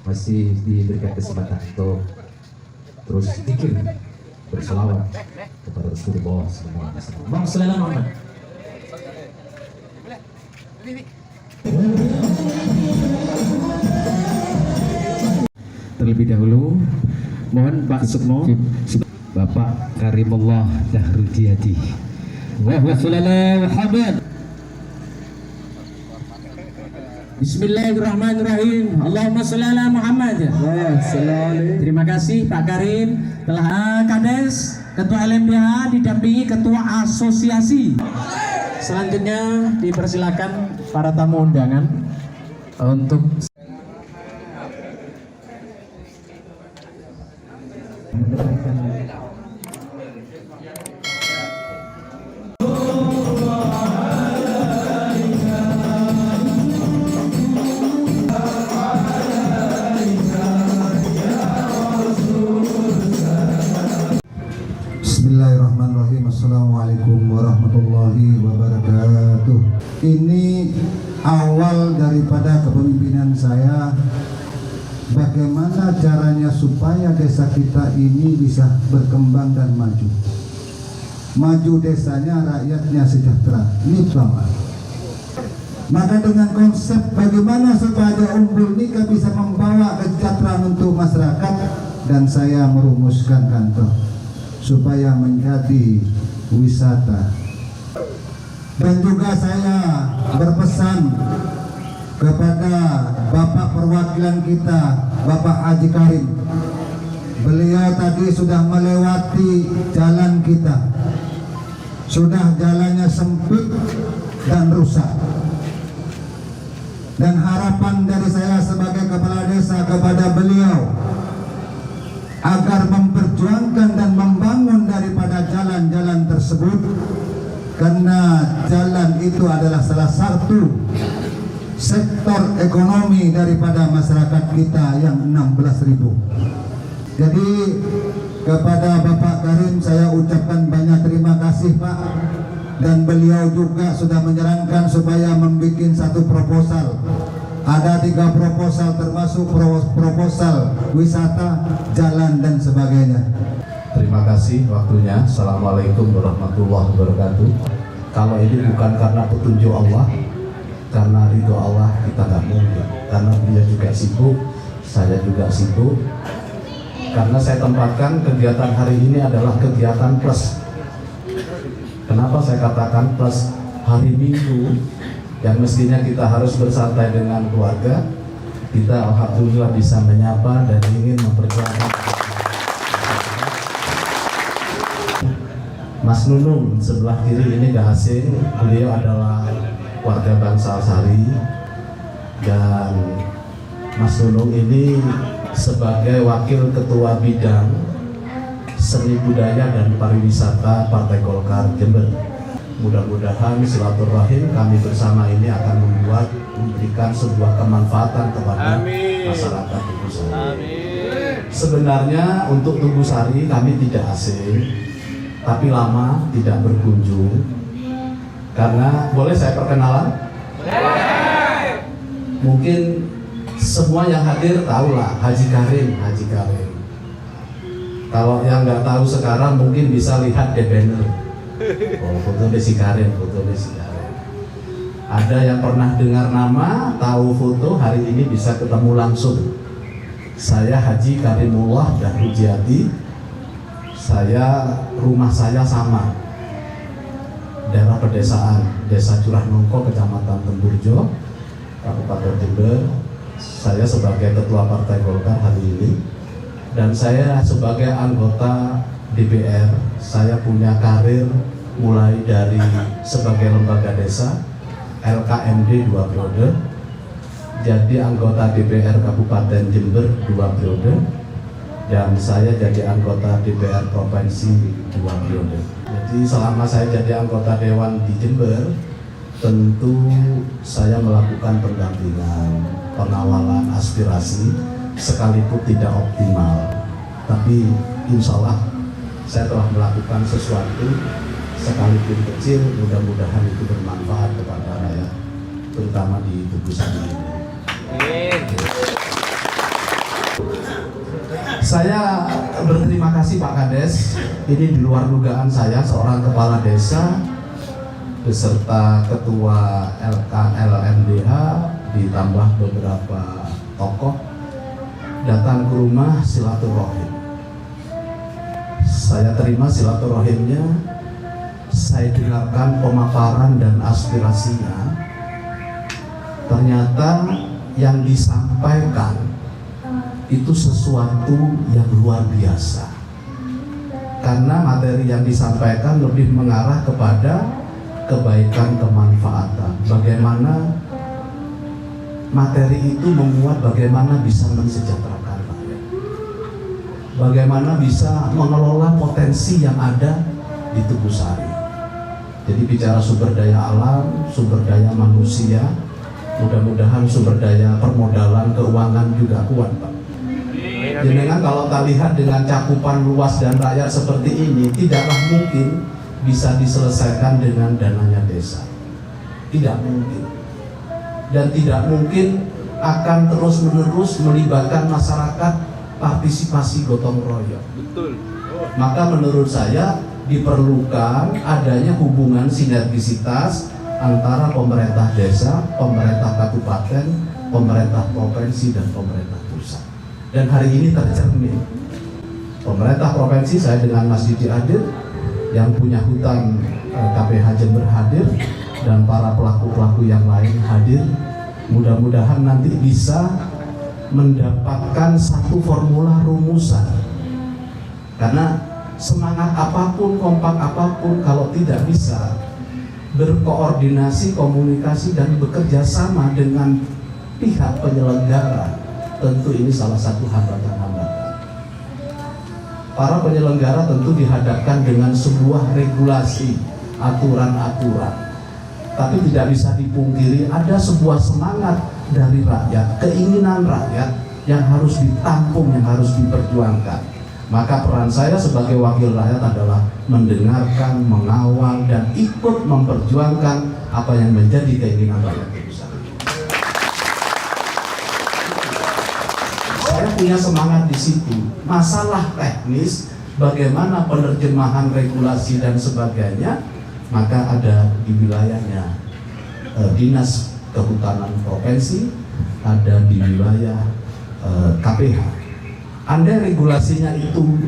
masih diberikan kesempatan untuk terus zikir berselawat kepada Rasulullah semua. Bang selama Muhammad. Terlebih dahulu mohon Pak Sukmo, Bapak Karimullah Dahrudiyadi. Muhammad. Bismillahirrahmanirrahim. Allahumma sholli ala Muhammad. Terima kasih Pak Karim telah Kades Ketua LMDH didampingi Ketua Asosiasi. Selanjutnya dipersilakan para tamu undangan untuk Bismillahirrahmanirrahim. Assalamualaikum warahmatullahi wabarakatuh. Ini awal daripada kepemimpinan saya. Bagaimana caranya supaya desa kita ini bisa berkembang dan maju. Maju desanya, rakyatnya sejahtera. Ini pertama. Maka dengan konsep bagaimana supaya Umbul Nika bisa membawa kesejahteraan untuk masyarakat, dan saya merumuskan kantor supaya menjadi wisata. Dan juga saya berpesan kepada Bapak perwakilan kita, Bapak Haji Karim. Beliau tadi sudah melewati jalan kita, sudah jalannya sempit dan rusak. Dan harapan dari saya sebagai kepala desa kepada beliau agar memperjuangkan dan membangun daripada jalan-jalan tersebut, karena jalan itu adalah salah satu sektor ekonomi daripada masyarakat kita yang 16.000. Jadi kepada Bapak Karim saya ucapkan banyak terima kasih Pak, dan beliau juga sudah menyarankan supaya membuat satu proposal. Ada 3 proposal, termasuk proposal wisata, jalan dan sebagainya. terima kasih waktunya. Assalamualaikum warahmatullahi wabarakatuh. Kalau ini bukan karena petunjuk Allah, karena ridho Allah, kita nggak mungkin. Karena dia juga sibuk, saya juga sibuk. Karena saya tempatkan kegiatan hari ini adalah kegiatan plus. Kenapa saya katakan plus? Hari Minggu yang mestinya kita harus bersantai dengan keluarga, kita alhamdulillah bisa menyapa dan ingin memperjuangkan. Mas Nunung sebelah kiri ini gak asing, beliau adalah warga bangsa Sari, dan Mas Nunung ini sebagai wakil ketua bidang seni budaya dan pariwisata Partai Golkar Jember. Mudah-mudahan silaturahim kami bersama ini akan memberikan sebuah kemanfaatan kepada masyarakat Tugusari. Sebenarnya untuk Tugusari kami tidak asing, tapi lama tidak berkunjung. Karena boleh saya perkenalan? Mungkin semua yang hadir tahulah Haji Karim. Kalau yang nggak tahu sekarang mungkin bisa lihat di banner. Oh, foto Desi Karim. Ada yang pernah dengar nama, tahu foto, hari ini bisa ketemu langsung. Saya Haji Karimullah Dahrudiyadi. Rumah saya sama, daerah pedesaan, Desa Curah Nongko, Kecamatan Temburjo, Kabupaten Jember. Saya sebagai ketua Partai Golkar hari ini, dan saya sebagai anggota DPR. Saya punya karir mulai dari sebagai lembaga desa, LKMD 2 periode, jadi anggota DPR Kabupaten Jember 2 periode, dan saya jadi anggota DPR Provinsi 2 periode. Jadi selama saya jadi anggota dewan di Jember, tentu saya melakukan pendampingan, pengawalan aspirasi, sekalipun tidak optimal. Tapi insya Allah saya telah melakukan sesuatu, sekalipun kecil, mudah-mudahan itu bermanfaat kepada rakyat, terutama di Tugu Sari ini. Saya berterima kasih Pak Kades. Ini di luar dugaan saya, seorang kepala desa beserta ketua LKLMDH ditambah beberapa tokoh datang ke rumah silaturahim. Saya terima silaturahimnya, saya dengarkan pemaparan dan aspirasinya. Ternyata yang disampaikan itu sesuatu yang luar biasa, karena materi yang disampaikan lebih mengarah kepada kebaikan, kemanfaatan. Bagaimana materi itu memuat bagaimana bisa mensejahterakan rakyat, bagaimana bisa mengelola potensi yang ada di Tugu Sari. Jadi bicara sumber daya alam, sumber daya manusia, mudah-mudahan sumber daya permodalan, keuangan juga kuat, Pak. Jenengan kalau tak lihat dengan cakupan luas dan rakyat seperti ini, tidaklah mungkin bisa diselesaikan dengan dananya desa. Tidak mungkin. Dan tidak mungkin akan terus-menerus melibatkan masyarakat, partisipasi gotong royong. Betul. Maka menurut saya diperlukan adanya hubungan sinergisitas antara pemerintah desa, pemerintah kabupaten, pemerintah provinsi, dan pemerintah pusat. Dan hari ini tercermin. Pemerintah provinsi, saya dengan Mas Didi hadir, yang punya hutan KPH Jember hadir, dan para pelaku-pelaku yang lain hadir. Mudah-mudahan nanti bisa mendapatkan satu formula rumusan. Karena semangat apapun, kompak apapun, kalau tidak bisa berkoordinasi, komunikasi, dan bekerja sama dengan pihak penyelenggara, tentu ini salah satu hambatan-hambatan. Para penyelenggara tentu dihadapkan dengan sebuah regulasi, aturan-aturan. Tapi tidak bisa dipungkiri ada sebuah semangat dari rakyat, keinginan rakyat yang harus ditampung, yang harus diperjuangkan. Maka peran saya sebagai wakil rakyat adalah mendengarkan, mengawal, dan ikut memperjuangkan apa yang menjadi keinginan rakyat itu. Saya punya semangat di situ. Masalah teknis, bagaimana penerjemahan regulasi dan sebagainya, maka ada di wilayahnya Dinas Kehutanan Provinsi, ada di wilayah KPH. Andai regulasinya itu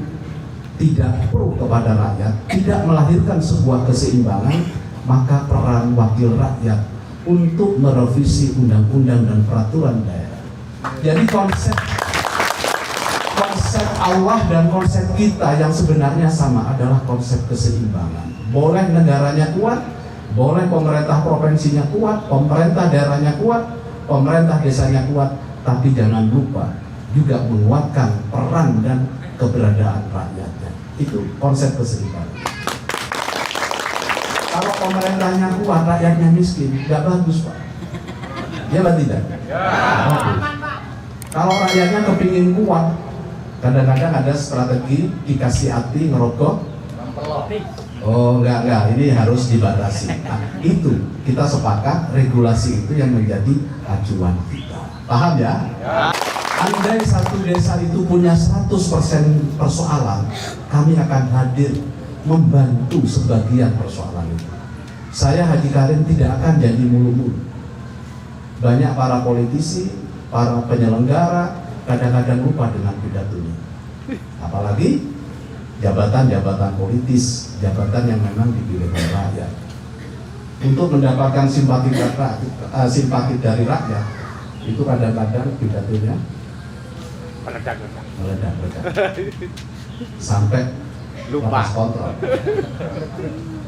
tidak pro kepada rakyat, tidak melahirkan sebuah keseimbangan, maka peran wakil rakyat untuk merevisi undang-undang dan peraturan daerah. Jadi konsep Allah dan konsep kita yang sebenarnya sama adalah konsep keseimbangan. Boleh negaranya kuat, boleh pemerintah provinsinya kuat, pemerintah daerahnya kuat, pemerintah desanya kuat, tapi jangan lupa juga menguatkan peran dan keberadaan rakyatnya. Itu konsep keseimbangan. Kalau pemerintahnya kuat, rakyatnya miskin, nggak bagus, Pak. Ya, Pak, tidak? Bagus. Kalau rakyatnya kepingin kuat, kadang-kadang ada strategi dikasih hati ngerokok. Oh, enggak, ini harus dibatasi. Nah, itu kita sepakat regulasi itu yang menjadi acuan kita. Paham ya? Andai satu desa itu punya 100% persoalan, kami akan hadir membantu sebagian persoalan itu. Saya Haji Karim tidak akan jadi mulu-mulu. Banyak para politisi, para penyelenggara kadang-kadang lupa dengan pidatonya. Apalagi jabatan-jabatan politis, jabatan yang memang dipilih oleh rakyat. Untuk mendapatkan simpati dari rakyat, itu kadang-kadang pidatonya meledak. Sampai lupa kontrol.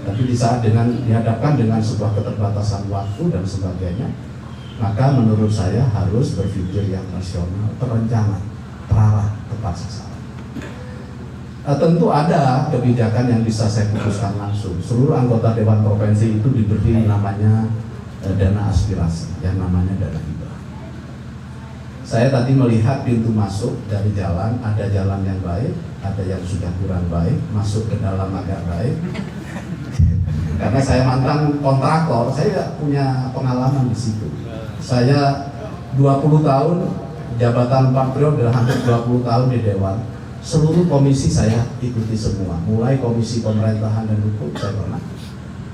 Tapi di saat dihadapkan dengan sebuah keterbatasan waktu dan sebagainya, maka menurut saya harus berpikir yang rasional, terencana, terarah, tepat sasaran. tentu ada kebijakan yang bisa saya putuskan langsung. Seluruh anggota Dewan Provinsi itu diberi namanya dana aspirasi, yang namanya dana hibah. Saya tadi melihat pintu masuk dari jalan, ada jalan yang baik, ada yang sudah kurang baik, masuk ke dalam agak baik. Karena saya mantan kontraktor, saya punya pengalaman di situ. Saya 20 tahun, jabatan 4 periode, hampir 20 tahun di Dewan. Seluruh komisi saya ikuti semua, mulai komisi pemerintahan dan hukum saya pernah.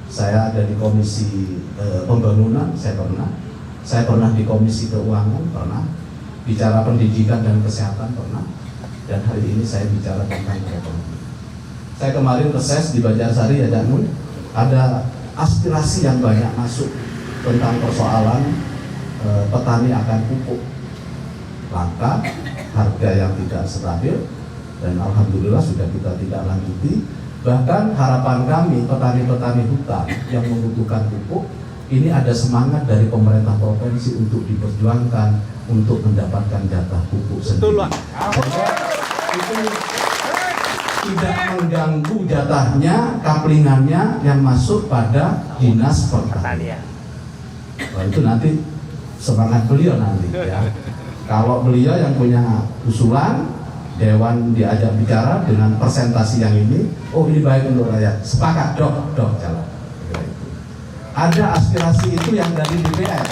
Saya ada di komisi pembangunan, saya pernah di komisi keuangan, pernah. Bicara pendidikan dan kesehatan pernah. Dan hari ini saya bicara tentang ekonomi. Saya kemarin reses di Banjarsari ya Danul, ada aspirasi yang banyak masuk tentang persoalan petani akan pupuk langka, harga yang tidak stabil, dan alhamdulillah sudah kita tidak lanjuti. Bahkan harapan kami petani-petani hutan yang membutuhkan pupuk ini ada semangat dari pemerintah provinsi untuk diperjuangkan untuk mendapatkan jatah pupuk sendiri. Itu tidak mengganggu jatahnya, kaplingannya yang masuk pada dinas pertanian. Nah, itu nanti semangat beliau nanti ya. Kalau beliau yang punya usulan, Dewan diajak bicara dengan presentasi yang ini, oh ini baik untuk rakyat, sepakat, dok jalan. Ada aspirasi itu yang dari DPR,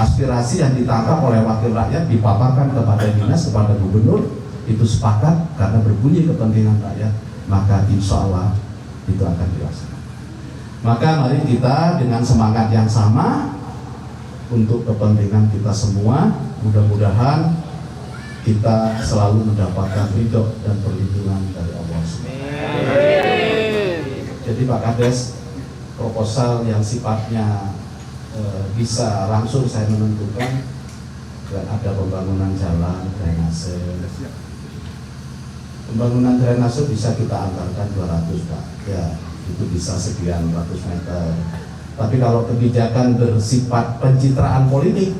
aspirasi yang ditangkap oleh wakil rakyat dipaparkan kepada dinas, kepada gubernur, itu sepakat karena berbunyi kepentingan rakyat, maka insya Allah itu akan dilaksanakan. Maka mari kita dengan semangat yang sama untuk kepentingan kita semua, mudah-mudahan kita selalu mendapatkan ridho dan perlindungan dari Allah SWT. Jadi Pak Kades, proposal yang sifatnya bisa langsung saya menentukan, dan ada pembangunan jalan, drainase. Pembangunan drainase bisa kita anggarkan 200 Pak, ya itu bisa sekian ratus meter. Tapi kalau kebijakan bersifat pencitraan politik,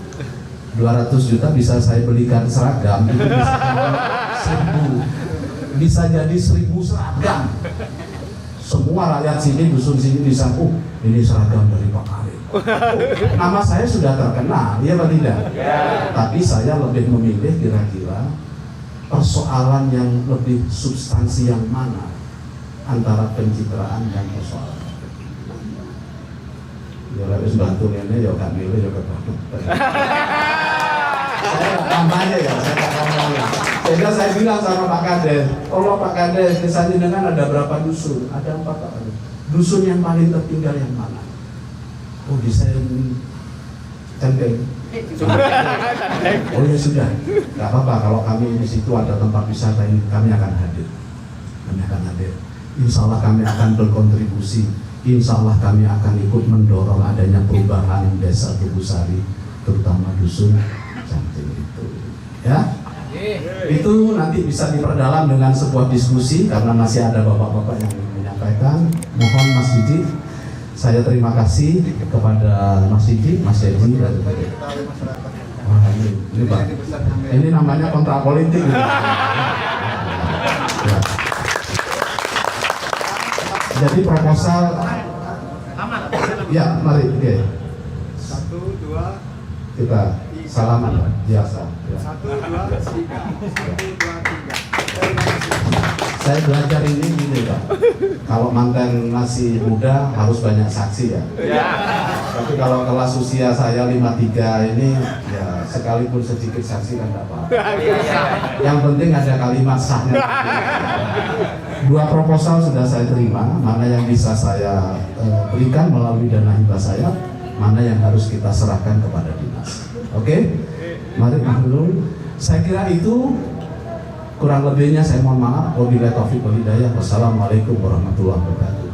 200 juta bisa saya belikan seragam, itu bisa jadi 1000 seragam. Semua rakyat sini, dusun sini bisa, ini seragam dari Pak Karim. Nama saya sudah terkenal, ya Pak tidak? Ya. Tapi saya lebih memilih kira-kira persoalan yang lebih substansi yang mana antara pencitraan dan persoalan. Ya harus bantu ini, ya gak milih, ya gak bantu. Saya kampanye ya, sehingga saya bilang sama Pak Kades, kalau Pak Kades, desa Jenengan ada berapa dusun? Ada 4 Pak. Dusun yang paling tertinggal yang mana? Oh desain Cengkeng. Oh ya sudah, nggak apa-apa kalau kami di situ ada tempat wisata ini, kami akan hadir. Insya Allah kami akan berkontribusi. Insya Allah kami akan ikut mendorong adanya perubahan desa Tugusari, terutama dusun Cengkeng itu. Ya, itu nanti bisa diperdalam dengan sebuah diskusi karena masih ada bapak-bapak yang menyampaikan. Mohon Mas Didi, saya terima kasih kepada Mas Didi, Mas Dedi dan wah, ini Pak, ini namanya kontrak politik. Ya. Jadi proposal, ya mari, oke. 1, 2, kita salaman biasa. Ya. 1, 2, 3. 1, 2, 3. Saya belajar ini gini Pak, kalau mantan masih muda harus banyak saksi ya. Tapi kalau kelas usia saya 53 ini, ya sekalipun sedikit saksi kan tidak apa-apa. Yang penting ada kalimat sahnya. 2 proposal sudah saya terima, mana yang bisa saya berikan melalui dana hibah saya, mana yang harus kita serahkan kepada dinas. Oke? Mari maklum. Saya kira itu, kurang lebihnya saya mohon maaf. Wabillahi taufiq wal hidayah. Wassalamualaikum warahmatullahi wabarakatuh.